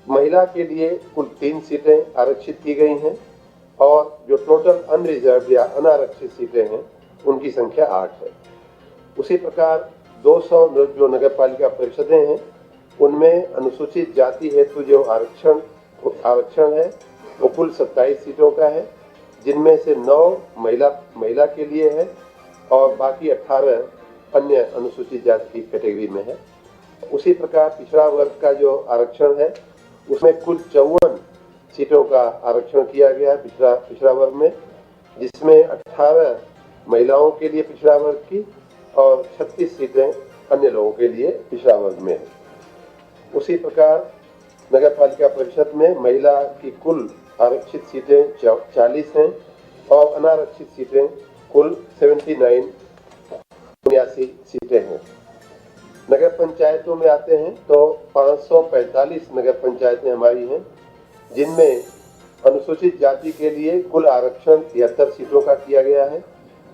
महिला के लिए कुल 3 सीटें आरक्षित की गई हैं और जो टोटल अनरिजर्व या अनारक्षित सीटें हैं उनकी संख्या 8 है। उसी प्रकार 200 जो नगर पालिका परिषदें हैं उनमें अनुसूचित जाति हेतु जो आरक्षण है वो कुल 27 सीटों का है, जिनमें से 9 महिला के लिए है और बाकी 18 अन्य अनुसूचित जाति की कैटेगरी में है। उसी प्रकार पिछड़ा वर्ग का जो आरक्षण है उसमें कुल 54 सीटों का आरक्षण किया गया है पिछड़ा वर्ग में, जिसमें 18 महिलाओं के लिए पिछड़ा वर्ग की और 36 सीटें अन्य लोगों के लिए पिछड़ा वर्ग में है। उसी प्रकार नगर पालिका परिषद में महिला की कुल आरक्षित सीटें 40 हैं और अनारक्षित सीटें कुल 79 सीटें हैं। नगर पंचायतों में आते हैं तो 545 नगर पंचायतें हमारी हैं, जिनमें अनुसूचित जाति के लिए कुल आरक्षण 73 सीटों का किया गया है,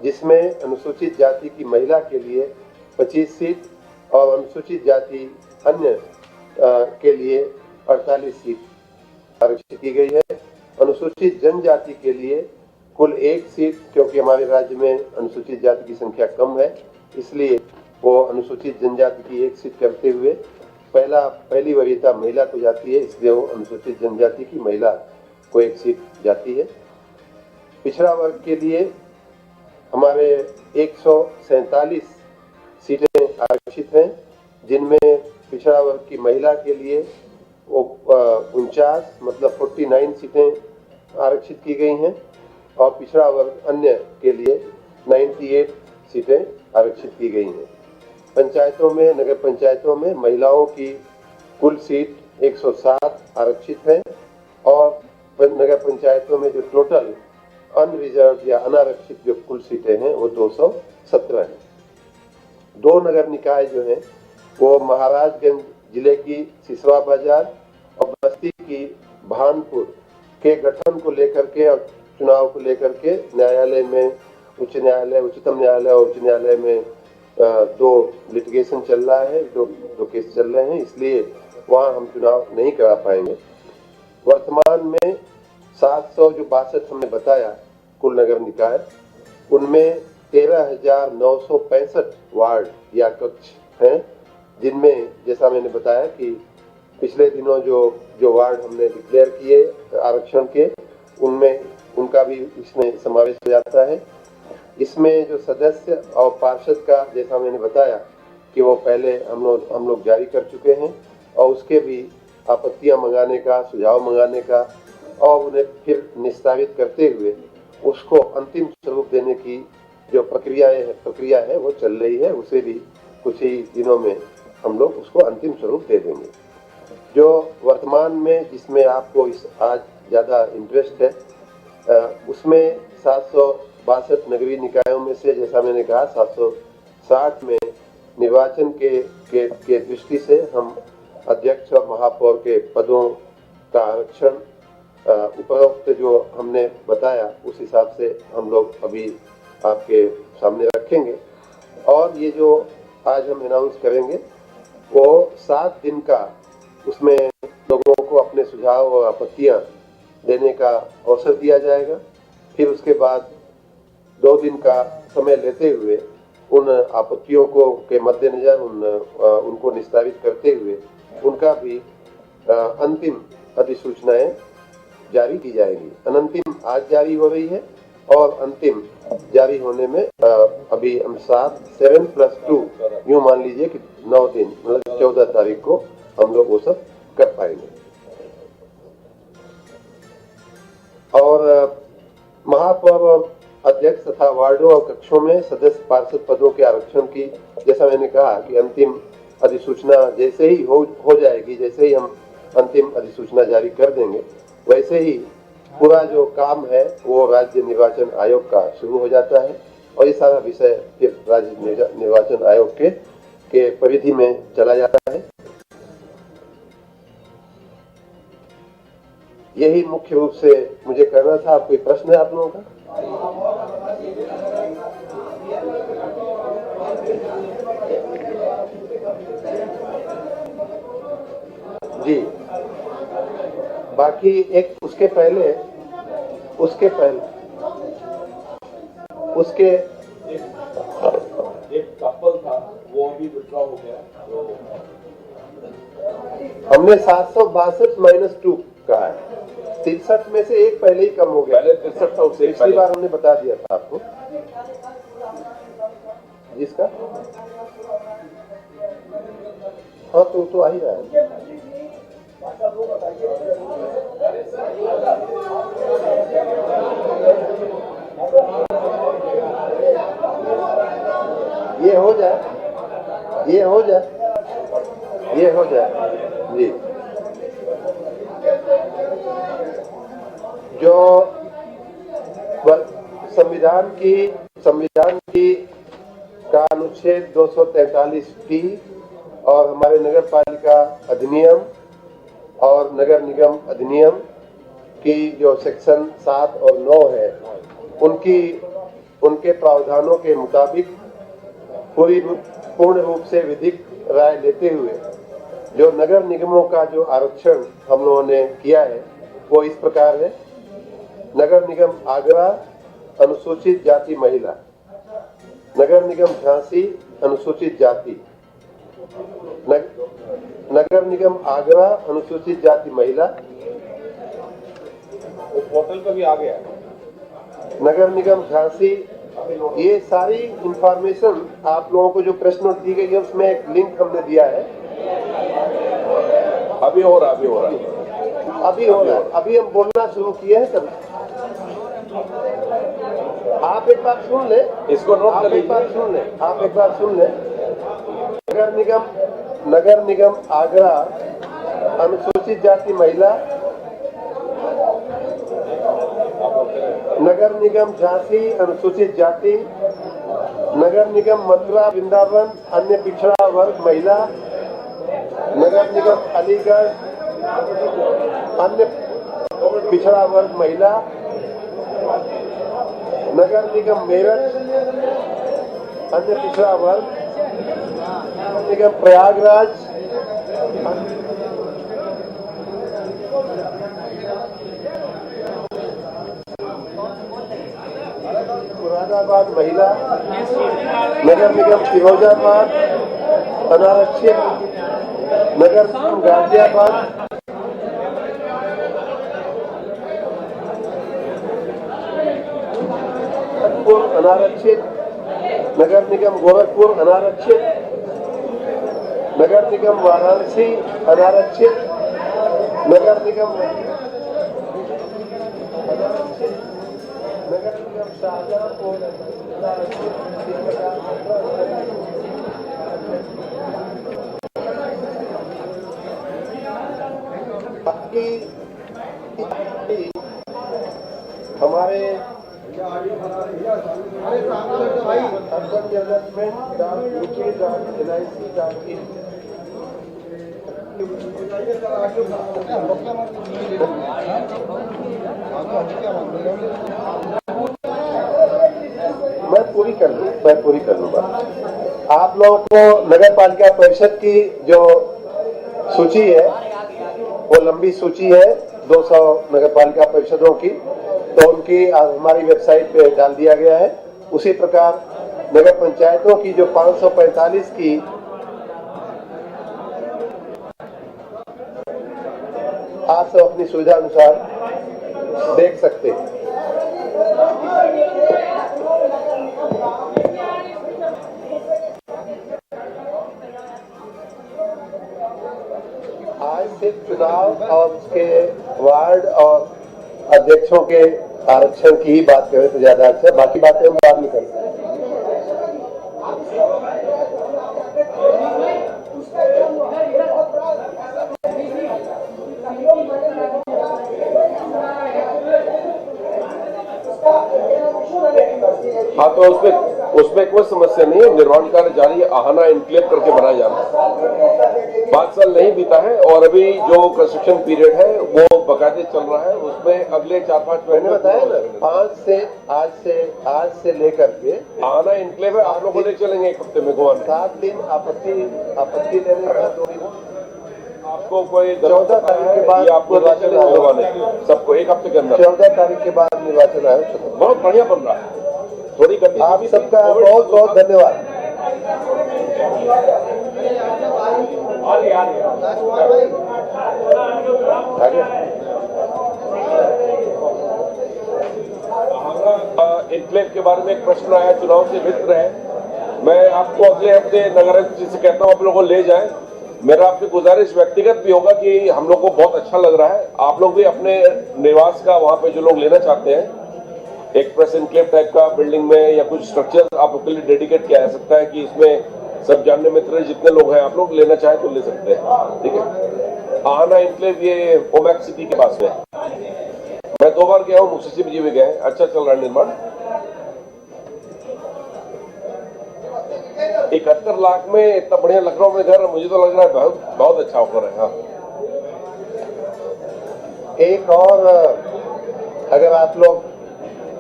जिसमें अनुसूचित जाति की महिला के लिए 25 सीट और अनुसूचित जाति अन्य के लिए 48 सीट आरक्षित की गई है। अनुसूचित जनजाति के लिए कुल 1 सीट, क्योंकि हमारे राज्य में अनुसूचित जाति की संख्या कम है इसलिए वो अनुसूचित जनजाति की 1 सीट करते हुए पहली वरीयता महिला को जाती है, इसलिए वो अनुसूचित जनजाति की महिला को 1 सीट जाती है। पिछड़ा वर्ग के लिए हमारे 147 सीटें आरक्षित हैं, जिनमें पिछड़ा वर्ग की महिला के लिए 49 मतलब 49 सीटें आरक्षित की गई हैं और पिछड़ा वर्ग अन्य के लिए 98 सीटें आरक्षित की गई हैं। नगर पंचायतों में महिलाओं की कुल सीट 107 आरक्षित है और नगर पंचायतों में जो टोटल अनरिजर्व या अनारक्षित जो कुल सीटें हैं वो 217 हैं। 2 नगर निकाय जो हैं वो महाराजगंज जिले की सिसवा बाजार और बस्ती की भानपुर के गठन को लेकर के और चुनाव को लेकर के न्यायालय में उच्चतम न्यायालय और उच्च न्यायालय में 2 लिटिगेशन चल रहा है, दो केस चल रहे हैं, इसलिए वहां हम चुनाव नहीं करा पाएंगे। वर्तमान में 762 हमने बताया कुल नगर निकाय, उनमें 13,965 वार्ड या कक्ष हैं, जिनमें जैसा मैंने बताया कि पिछले दिनों जो वार्ड हमने डिक्लेयर किए आरक्षण के, उनमें उनका भी इसमें समावेश हो जाता है। इसमें जो सदस्य और पार्षद का जैसा मैंने बताया कि वो पहले हम लोग जारी कर चुके हैं और उसके भी आपत्तियां मंगाने का, सुझाव मंगाने का और उन्हें फिर निस्तारित करते हुए उसको अंतिम स्वरूप देने की जो प्रक्रिया है वो चल रही है। उसे भी कुछ ही दिनों में हम लोग उसको अंतिम स्वरूप दे देंगे। जो वर्तमान में जिसमें आपको आज ज़्यादा इंटरेस्ट है, उसमें 762 नगरीय निकायों में से जैसा मैंने कहा 760 में निर्वाचन के दृष्टि से हम अध्यक्ष और महापौर के पदों का आरक्षण उपरोक्त जो हमने बताया उस हिसाब से हम लोग अभी आपके सामने रखेंगे। और ये जो आज हम अनाउंस करेंगे वो 7 दिन का, उसमें लोगों को अपने सुझाव और आपत्तियां देने का अवसर दिया जाएगा। फिर उसके बाद 2 दिन का समय लेते हुए उन आपत्तियों को के मद्देनजर उनको निस्तारित करते हुए उनका भी अंतिम अधिसूचनाएं जारी की जाएगी। अनंतिम आज जारी हो रही है और अंतिम जारी होने में अभी हम 7+2 यूं मान लीजिए कि 9 दिन मतलब 14 तारीख को हम लोग वो सब कर पाएंगे। और महापौर, अध्यक्ष तथा वार्डों और कक्षों में सदस्य पार्षद पदों के आरक्षण की जैसा मैंने कहा कि अंतिम अधिसूचना जैसे ही हो जाएगी, जैसे ही हम अंतिम अधिसूचना जारी कर देंगे, वैसे ही पूरा जो काम है वो राज्य निर्वाचन आयोग का शुरू हो जाता है और ये सारा विषय फिर राज्य निर्वाचन आयोग के परिधि में चला जाता है। यही मुख्य रूप से मुझे करना था। कोई प्रश्न है आप लोगों का? जी बाकी एक उसके पहले एक कपल था वो अभी विड्रॉ हो गया तो हमने 762 कहा है। 63 में से एक पहले ही कम हो गया। पहले 63 था, उससे पिछली बार हमने बता दिया था आपको जिसका। हाँ तो आ ही रहा है। ये हो जाए जी। जो संविधान की का अनुच्छेद 243 और हमारे नगर पालिका अधिनियम और नगर निगम अधिनियम की जो सेक्शन 7 और 9 है उनके प्रावधानों के मुताबिक पूर्ण रूप से विधिक राय लेते हुए जो नगर निगमों का जो आरक्षण हम लोगों ने किया है वो इस प्रकार है। नगर निगम आगरा अनुसूचित जाति महिला, नगर निगम झांसी अनुसूचित जाति, नगर निगम आगरा अनुसूचित जाति महिला, पोर्टल पर भी आ गया। नगर निगम झांसी, ये सारी इंफॉर्मेशन आप लोगों को जो प्रश्न दी गई है उसमें एक लिंक हमने दिया है। अभी हो रहा है। अभी हम बोलना शुरू किए हैं तभी। आप एक बार सुन ले, इसको नोट कर लीजिए। आप एक बार सुन ले। नगर निगम आगरा अनुसूचित जाति महिला, नगर निगम झांसी अनुसूचित जाति, नगर निगम मथुरा वृंदावन अन्य पिछड़ा वर्ग महिला, नगर निगम अलीगढ़ अन्य पिछड़ा वर्ग महिला, नगर निगम मेरठ अन्य पिछड़ा वर्ग, नगर निगम प्रयागराज मुरादाबाद महिला, नगर निगम फिरोजाबाद अनारक्षित, नगर निगम गाजियाबाद अनारक्षित, नगर निगम गोरखपुर अनारक्षित, नगर निगम वाराणसी अनारक्षित, नगर निगम शाहजहांपुर अनारक्षित। हमारे अर्बन डेवलपमेंट.uk.nic.in मैं पूरी कर लूंगा। आप लोगों को नगर पालिका परिषद की जो सूची है वो लंबी सूची है 200 नगर पालिका परिषदों की, तो उनकी हमारी वेबसाइट पे डाल दिया गया है। उसी प्रकार नगर पंचायतों की जो 545 की आप सब अपनी सुविधा अनुसार देख सकते हैं। आज सिर्फ चुनाव और उसके वार्ड और अध्यक्षों के आरक्षण की ही बात करें तो ज्यादा अच्छा है, बाकी बातें हम बाद में करते हैं। हाँ तो उसमें कोई समस्या नहीं है। निर्माण कार्य जारी है, आहना इनक्लेव करके बनाया जा रहा है। 5 साल नहीं बीता है और अभी जो कंस्ट्रक्शन पीरियड है वो बकायदे चल रहा है। उसमें अगले 4-5 महीने बताया ना, 5 से आज से लेकर के आहना इनक्लेव है। आप लोग ले चलेंगे 1 हफ्ते में गोवा में। 7 दिन आपत्ति लेने का 2 दिन आपको कोई 14 तारीख के बाद आपको निर्वाचन आयोग सबको 1 हफ्ते के अंदर 14 तारीख के बाद निर्वाचन आयोग बहुत बढ़िया बन रहा है। थोड़ी गति आप सबका बहुत बहुत धन्यवाद। इनक्लेव के बारे में एक प्रश्न आया, चुनाव से मित्र है। मैं आपको अगले हफ्ते नगर से कहता हूँ आप लोगों को ले जाएं। मेरा आपसे गुजारिश व्यक्तिगत भी होगा कि हम लोग को बहुत अच्छा लग रहा है, आप लोग भी अपने निवास का वहां पे जो लोग लेना चाहते हैं एक प्रेस एनक्लेव टाइप का बिल्डिंग में या कुछ स्ट्रक्चर आप लोग के लिए डेडिकेट किया जा सकता है कि इसमें सब जानने मित्र जितने लोग हैं आप लोग लेना चाहें तो ले सकते हैं। ठीक है, आहना एनक्लेव ये ओमैक सिटी के पास में है। मैं 2 बार गया हूँ, मुक्सेसिब जी भी गए हैं, अच्छा चल रहा है निर्माण। 71 लाख में इतना बढ़िया लखनऊ में घर, मुझे तो लग रहा है बहुत अच्छा ऑफर है। हाँ, एक और अगर आप लोग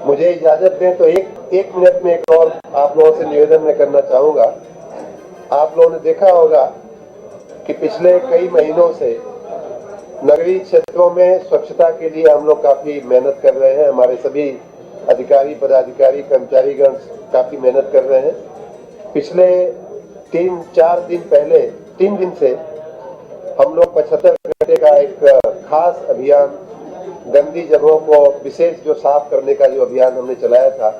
मुझे इजाजत दें तो एक मिनट में एक और आप लोगों से निवेदन मैं करना चाहूंगा। आप लोगों ने देखा होगा कि पिछले कई महीनों से नगरीय क्षेत्रों में स्वच्छता के लिए हम लोग काफी मेहनत कर रहे हैं। हमारे सभी अधिकारी, पदाधिकारी, कर्मचारीगण काफी मेहनत कर रहे हैं। पिछले 3-4 दिन पहले 3 दिन से हम लोग 75 घंटे का एक खास अभियान, गंदी जगहों को विशेष जो साफ करने का जो अभियान हमने चलाया था,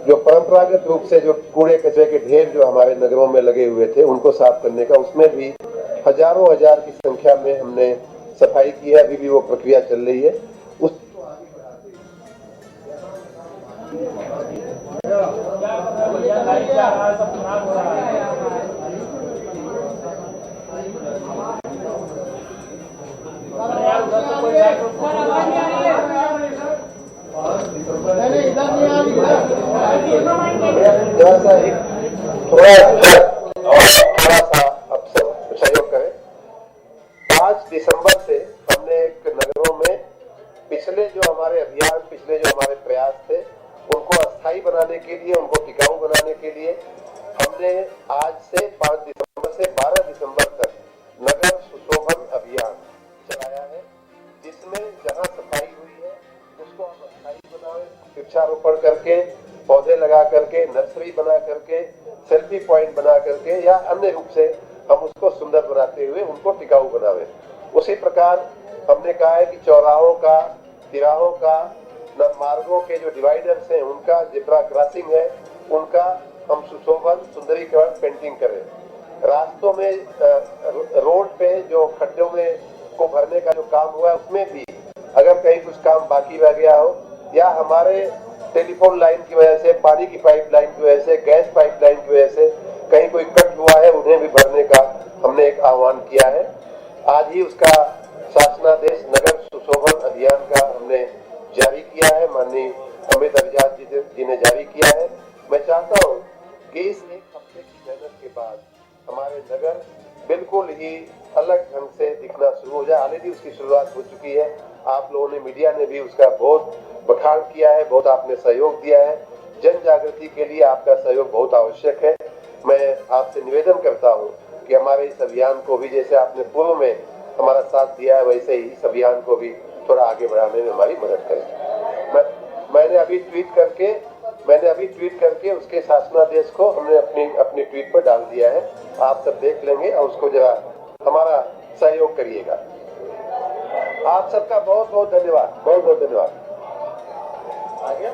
जो परंपरागत रूप से जो कूड़े कचरे के ढेर जो हमारे नगरों में लगे हुए थे उनको साफ करने का, उसमें भी हजारों हजार की संख्या में हमने सफाई की है। अभी भी वो प्रक्रिया चल रही है। उस थोड़ा सा अब सब सहयोग करें। 5 दिसंबर से हमने एक नगरों में पिछले जो हमारे अभियान, पिछले जो हमारे प्रयास थे उनको अस्थायी बनाने के लिए, उनको टिकाऊ बनाने के लिए हमने आज से 5 दिसंबर से 12 दिसंबर तक नगर सुशोभन अभियान चलाया है, जिसमें जहां सफाई हुई है उसको हम अस्थायी बनाएं, वृक्षारोपण करके, पौधे लगा करके, नर्सरी बना करके, सेल्फी पॉइंट बना करके या अन्य रूप से हम उसको सुंदर बनाते हुए उनको टिकाऊ बनावे। उसी प्रकार हमने कहा है कि चौराहों का, तिराहों का, मार्गों के जो डिवाइडर्स हैं उनका, जेब्रा क्रॉसिंग है उनका हम सुशोभन, सुंदरीकरण, पेंटिंग करें। रास्तों में रोड पे जो खड्डों में को भरने का जो काम हुआ है उसमें भी अगर कहीं कुछ काम बाकी रह गया हो या हमारे टेलीफोन लाइन की वजह से, पानी की पाइपलाइन की वजह से, गैस पाइपलाइन की वजह से कहीं कोई कट हुआ है, उन्हें भी भरने का हमने एक आह्वान किया है। आज ही उसका शासनादेश नगर सुशोभन अभियान का हमने जारी किया है, माननीय अमित अभिजात जी ने जारी किया है। मैं चाहता हूँ कि इस 1 हफ्ते की मेहनत के बाद हमारे नगर बिल्कुल ही अलग ढंग से दिखना शुरू हो जाए। ऑलरेडी उसकी शुरुआत हो चुकी है। आप लोगों ने, मीडिया ने भी उसका बहुत बखान किया है, बहुत आपने सहयोग दिया है। जन जागृति के लिए आपका सहयोग बहुत आवश्यक है। मैं आपसे निवेदन करता हूं कि हमारे इस अभियान को भी, जैसे आपने पूर्व में हमारा साथ दिया है, वैसे ही इस अभियान को भी थोड़ा आगे बढ़ाने में हमारी मदद करें। मैंने अभी ट्वीट करके उसके शासनादेश को हमने अपनी ट्वीट पर डाल दिया है। आप सब देख लेंगे और उसको जरा हमारा सहयोग करिएगा। आप सबका बहुत बहुत धन्यवाद, बहुत बहुत धन्यवाद। आगे